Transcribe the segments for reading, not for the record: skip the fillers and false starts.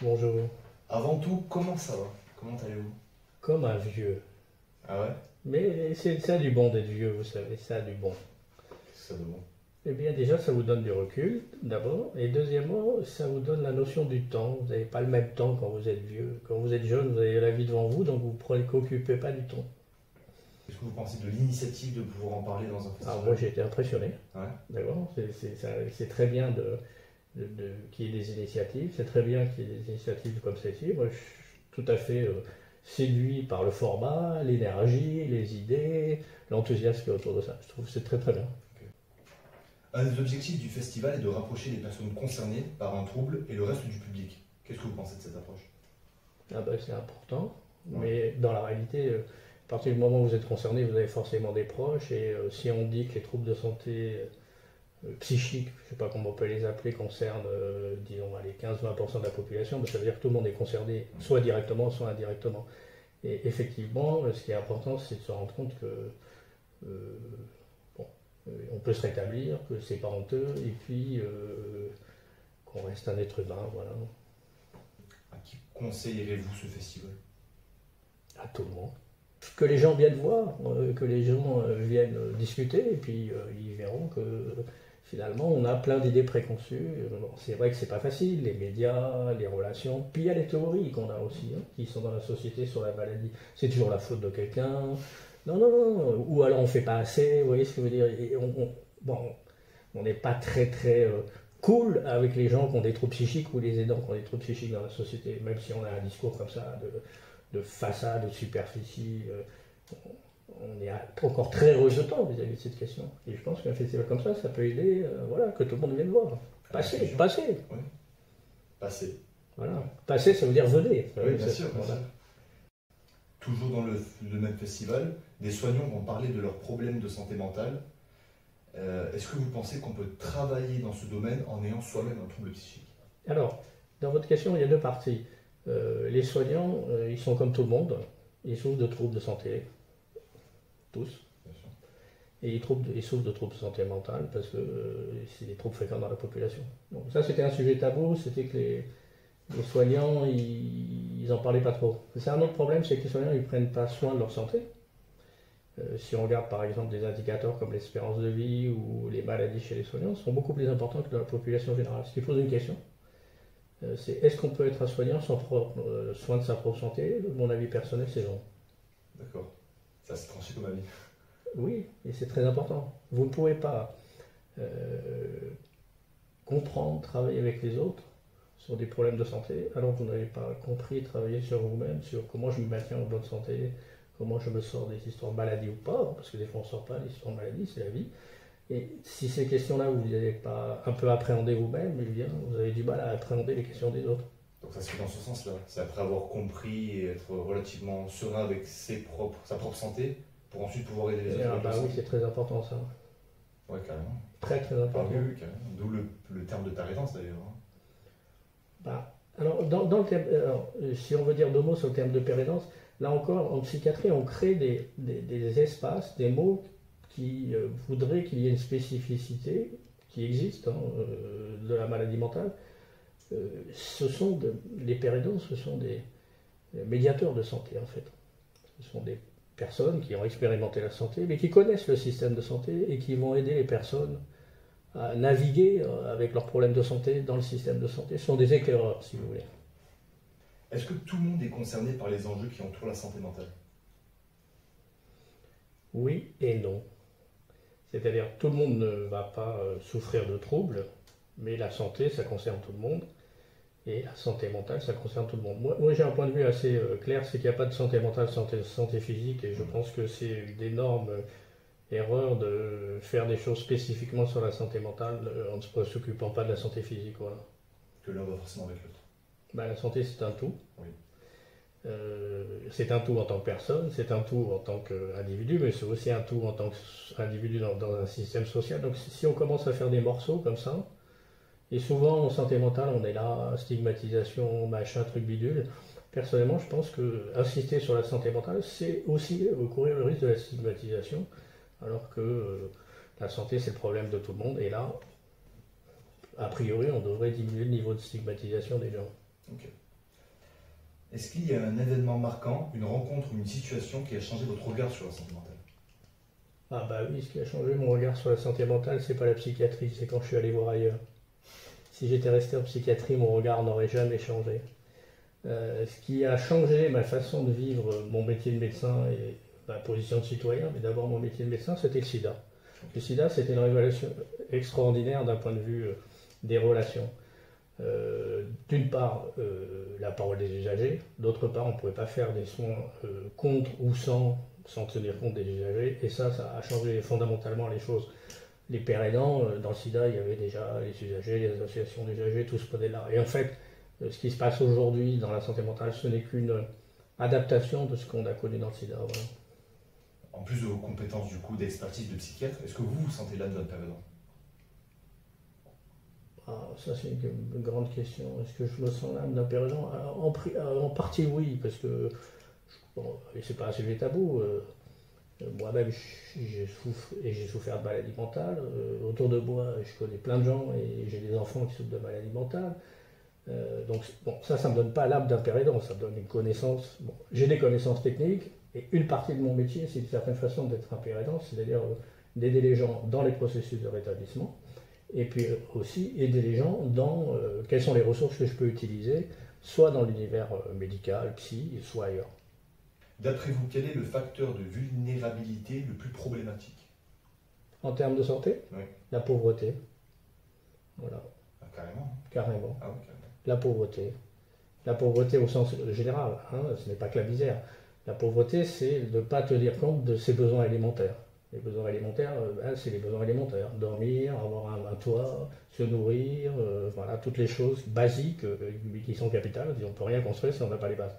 Bonjour. Avant tout, comment ça va? Comment allez-vous? Comme un vieux. Ah ouais? Mais c'est ça du bon d'être vieux, vous savez, ça du bon. Qu'est-ce que ça de bon? Eh bien, déjà, ça vous donne du recul, d'abord. Et deuxièmement, ça vous donne la notion du temps. Vous n'avez pas le même temps quand vous êtes vieux. Quand vous êtes jeune, vous avez la vie devant vous, donc vous ne préoccupez pas du temps. Qu'est-ce que vous pensez de l'initiative de pouvoir en parler dans un Alors, moi, festival? j'ai été impressionné, Ouais. d'abord. C'est très bien qu'il y ait des initiatives. C'est très bien qu'il y ait des initiatives comme celle-ci. Moi, je suis tout à fait séduit par le format, l'énergie, les idées, l'enthousiasme qui est autour de ça. Je trouve que c'est très très bien. Ok. Un des objectifs du festival est de rapprocher les personnes concernées par un trouble et le reste du public. Qu'est-ce que vous pensez de cette approche? Ah ben, c'est important, Ouais. mais dans la réalité, à partir du moment où vous êtes concerné, vous avez forcément des proches, et si on dit que les troubles de santé psychiques, je ne sais pas comment on peut les appeler, concernent, disons, allez, 15-20% de la population, ben, ça veut dire que tout le monde est concerné, soit directement, soit indirectement. Et effectivement, ce qui est important, c'est de se rendre compte que euh, bon, on peut se rétablir, que c'est pas honteux, et puis qu'on reste un être humain, voilà, À qui conseillerez-vous ce festival? à tout le monde. Que les gens viennent voir, que les gens viennent discuter, et puis ils verront que finalement on a plein d'idées préconçues. Bon, c'est vrai que c'est pas facile, les médias, les relations, puis il y a les théories qu'on a aussi, hein, qui sont dans la société sur la maladie. C'est toujours la faute de quelqu'un. Non, non, non, ou alors on fait pas assez, vous voyez ce que je veux dire. Et bon, on n'est pas très très cool avec les gens qui ont des troubles psychiques ou les aidants qui ont des troubles psychiques dans la société, même si on a un discours comme ça de façade, de superficie. On est encore très rejetant vis-à-vis de cette question. Et je pense qu'un festival comme ça peut aider, voilà, que tout le monde vienne voir. À Passer, l'inclusion? passer. Oui. Passé. Voilà. Ouais. Passer, ça veut dire venez. Oui, bien sûr, bien Voilà. sûr. Toujours dans le même festival, des soignants vont parler de leurs problèmes de santé mentale. Est-ce que vous pensez qu'on peut travailler dans ce domaine en ayant soi-même un trouble psychique? Alors, dans votre question, il y a deux parties. Les soignants, ils sont comme tout le monde. Ils souffrent de troubles de santé, tous. Bien sûr. Et ils souffrent de troubles de santé mentale parce que c'est des troubles fréquents dans la population. Donc ça, c'était un sujet tabou, c'était que les soignants, ils en parlaient pas trop. C'est un autre problème, c'est que les soignants, ils prennent pas soin de leur santé. Si on regarde par exemple des indicateurs comme l'espérance de vie ou les maladies chez les soignants, sont beaucoup plus importants que dans la population générale. Ce qui pose une question, c'est est-ce qu'on peut être un soignant sans soin de sa propre santé? Mon avis personnel, c'est non. D'accord. Ça s'est tranché comme avis. Oui, et c'est très important. Vous ne pouvez pas euh, comprendre, travailler avec les autres sur des problèmes de santé, alors que vous n'avez pas compris travailler sur vous-même, sur comment je me maintiens en bonne santé, comment je me sors des histoires de maladie ou pas, parce que des fois on ne sort pas des histoires de maladie, c'est la vie. Et si ces questions-là, vous n'avez pas un peu appréhendé vous-même, eh bien, vous avez du mal à appréhender les questions des autres. Donc ça se fait dans ce sens-là. C'est après avoir compris et être relativement serein avec sa propre santé pour ensuite pouvoir aider les Et, autres avec bah leur oui, santé. c'est très important ça. Ouais, carrément. Très très Ah important. oui, oui, carrément. D'où le terme de tarésence d'ailleurs. Hein. Bah, alors, dans le terme, alors, si on veut dire deux mots sur le terme de pérénance, là encore, en psychiatrie, on crée des espaces, des mots qui voudraient qu'il y ait une spécificité qui existe, hein, de la maladie mentale. Les pérénances, ce sont des médiateurs de santé, en fait. Ce sont des personnes qui ont expérimenté la santé, mais qui connaissent le système de santé et qui vont aider les personnes à naviguer avec leurs problèmes de santé dans le système de santé. Ce sont des éclaireurs, si vous voulez. Est-ce que tout le monde est concerné par les enjeux qui entourent la santé mentale? Oui et non. C'est-à-dire que tout le monde ne va pas souffrir de troubles, mais la santé, ça concerne tout le monde, et la santé mentale, ça concerne tout le monde. Moi j'ai un point de vue assez clair, c'est qu'il n'y a pas de santé mentale, santé physique, et je pense que c'est une énorme erreur de faire des choses spécifiquement sur la santé mentale en ne s'occupant pas de la santé physique. Voilà. Que l'un va forcément avec l'autre. Ben, la santé, c'est un tout. Oui. C'est un tout en tant que personne, c'est un tout en tant qu'individu, mais c'est aussi un tout en tant qu'individu dans un système social. Donc si on commence à faire des morceaux comme ça, et souvent en santé mentale, on est là, stigmatisation, machin, truc bidule. Personnellement, je pense que insister sur la santé mentale, c'est aussi courir le risque de la stigmatisation, alors que la santé, c'est le problème de tout le monde. Et là, a priori, on devrait diminuer le niveau de stigmatisation des gens. Ok. Est-ce qu'il y a un événement marquant, une rencontre ou une situation qui a changé votre regard sur la santé mentale? Ah bah oui, ce qui a changé mon regard sur la santé mentale, c'est pas la psychiatrie, c'est quand je suis allé voir ailleurs. Si j'étais resté en psychiatrie, mon regard n'aurait jamais changé. Ce qui a changé ma façon de vivre mon métier de médecin et ma position de citoyen, mais d'abord mon métier de médecin, c'était le sida. Le sida, c'était une révélation extraordinaire d'un point de vue des relations. D'une part, la parole des usagers, d'autre part, on ne pouvait pas faire des soins contre ou sans tenir compte des usagers, et ça a changé fondamentalement les choses. Les pères aidants, dans le sida, il y avait déjà les usagers, les associations d'usagers, tout ce modèle-là. Et en fait, ce qui se passe aujourd'hui dans la santé mentale, ce n'est qu'une adaptation de ce qu'on a connu dans le sida. Voilà. En plus de vos compétences du coup d'expertise de psychiatre, est-ce que vous vous sentez là de votre période? Ah, ça c'est une grande question. Est-ce que je me sens l'âme d'un père aidant? En partie oui, parce que bon, c'est pas un sujet tabou. Moi-même, j'ai souffert de maladie mentale. Autour de moi, je connais plein de gens et j'ai des enfants qui souffrent de maladie mentale. Donc, bon, ça ne me donne pas l'âme d'un père aidant, ça me donne une connaissance. Bon, j'ai des connaissances techniques et une partie de mon métier, c'est une certaine façon d'être un père aidant, c'est-à-dire d'aider les gens dans les processus de rétablissement et puis aussi aider les gens dans quelles sont les ressources que je peux utiliser, soit dans l'univers médical, psy, soit ailleurs. D'après vous, quel est le facteur de vulnérabilité le plus problématique? En termes de santé, Oui. La pauvreté. Voilà. Ah, carrément. Carrément. Ah, oui, carrément. La pauvreté. La pauvreté au sens général, hein, ce n'est pas que la misère. La pauvreté, c'est de ne pas tenir compte de ses besoins élémentaires. Les besoins élémentaires, c'est les besoins élémentaires. Dormir, avoir un toit, se nourrir, voilà, toutes les choses basiques qui sont capitales. On ne peut rien construire si on n'a pas les bases.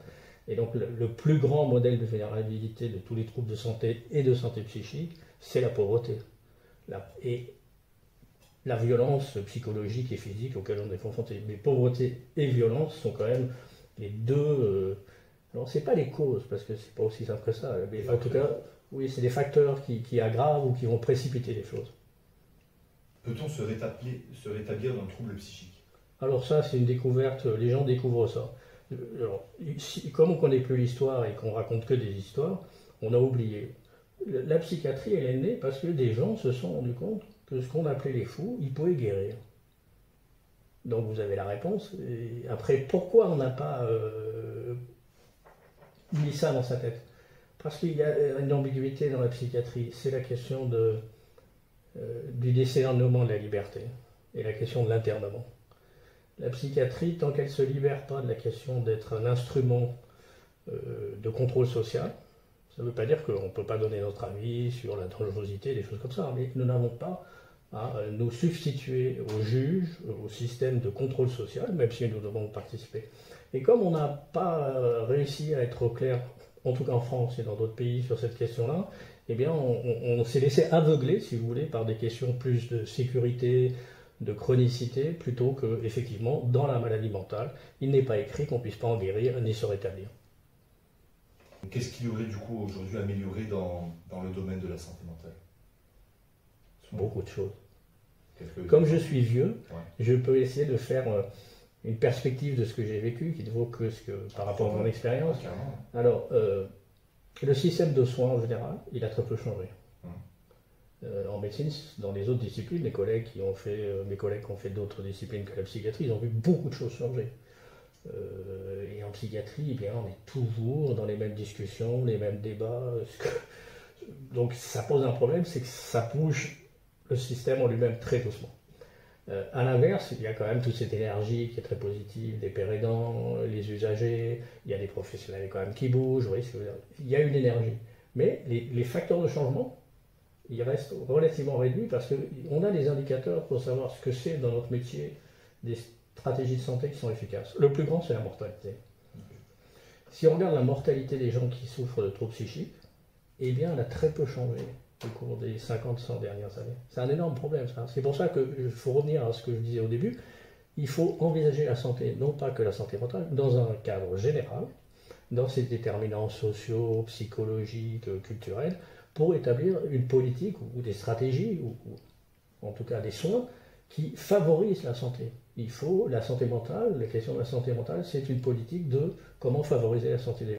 Et donc le plus grand modèle de vulnérabilité de tous les troubles de santé et de santé psychique, c'est la pauvreté. Et la violence psychologique et physique auxquelles on est confronté. Mais pauvreté et violence sont quand même les deux. Alors, c'est pas les causes, parce que c'est pas aussi simple que ça. Mais en tout cas, oui, c'est des facteurs qui aggravent ou qui vont précipiter les choses. Peut-on se rétablir d'un trouble psychique? Alors, ça, c'est une découverte. Les gens découvrent ça. Alors, comme on ne connaît plus l'histoire et qu'on raconte que des histoires, on a oublié. La psychiatrie, elle est née parce que des gens se sont rendus compte que ce qu'on appelait les fous, ils pouvaient guérir. Donc vous avez la réponse. Et après, pourquoi on n'a pas mis ça dans sa tête? Parce qu'il y a une ambiguïté dans la psychiatrie. C'est la question du discernement de la liberté et la question de l'internement. La psychiatrie, tant qu'elle ne se libère pas de la question d'être un instrument de contrôle social, ça ne veut pas dire qu'on ne peut pas donner notre avis sur la dangerosité, des choses comme ça, mais nous n'avons pas à nous substituer aux juges, au système de contrôle social, même si nous devons participer. Et comme on n'a pas réussi à être au clair, en tout cas en France et dans d'autres pays, sur cette question-là, eh bien on s'est laissé aveugler, si vous voulez, par des questions plus de sécurité, de chronicité, plutôt que, effectivement, dans la maladie mentale, il n'est pas écrit qu'on ne puisse pas en guérir ni se rétablir. Qu'est-ce qu'il y aurait du coup aujourd'hui à améliorer dans le domaine de la santé mentale? Beaucoup de choses. Comme je suis vieux, ouais, je peux essayer de faire une perspective de ce que j'ai vécu qui ne vaut que par rapport à mon expérience. Ouais, alors, le système de soins en général, il a très peu changé. En médecine, dans les autres disciplines, mes collègues qui ont fait d'autres disciplines que la psychiatrie, ils ont vu beaucoup de choses changer. Et en psychiatrie, eh bien, on est toujours dans les mêmes discussions, les mêmes débats. Donc ça pose un problème, c'est que ça bouge le système en lui-même très doucement. À l'inverse, il y a quand même toute cette énergie qui est très positive, des pères aidants, les usagers, il y a des professionnels quand même qui bougent, vous voyez ce que je veux dire. Il y a une énergie. Mais les facteurs de changement, ils restent relativement réduits parce qu'on a des indicateurs pour savoir ce que c'est dans notre métier, des stratégies de santé qui sont efficaces. Le plus grand, c'est la mortalité. Si on regarde la mortalité des gens qui souffrent de troubles psychiques, eh bien, elle a très peu changé au cours des 50-100 dernières années. C'est un énorme problème, ça. C'est pour ça qu'il faut revenir à ce que je disais au début. Il faut envisager la santé, non pas que la santé mentale, dans un cadre général, dans ses déterminants sociaux, psychologiques, culturels, pour établir une politique ou des stratégies, ou en tout cas des soins, qui favorisent la santé. il faut la santé mentale, la question de la santé mentale, c'est une politique de comment favoriser la santé des gens.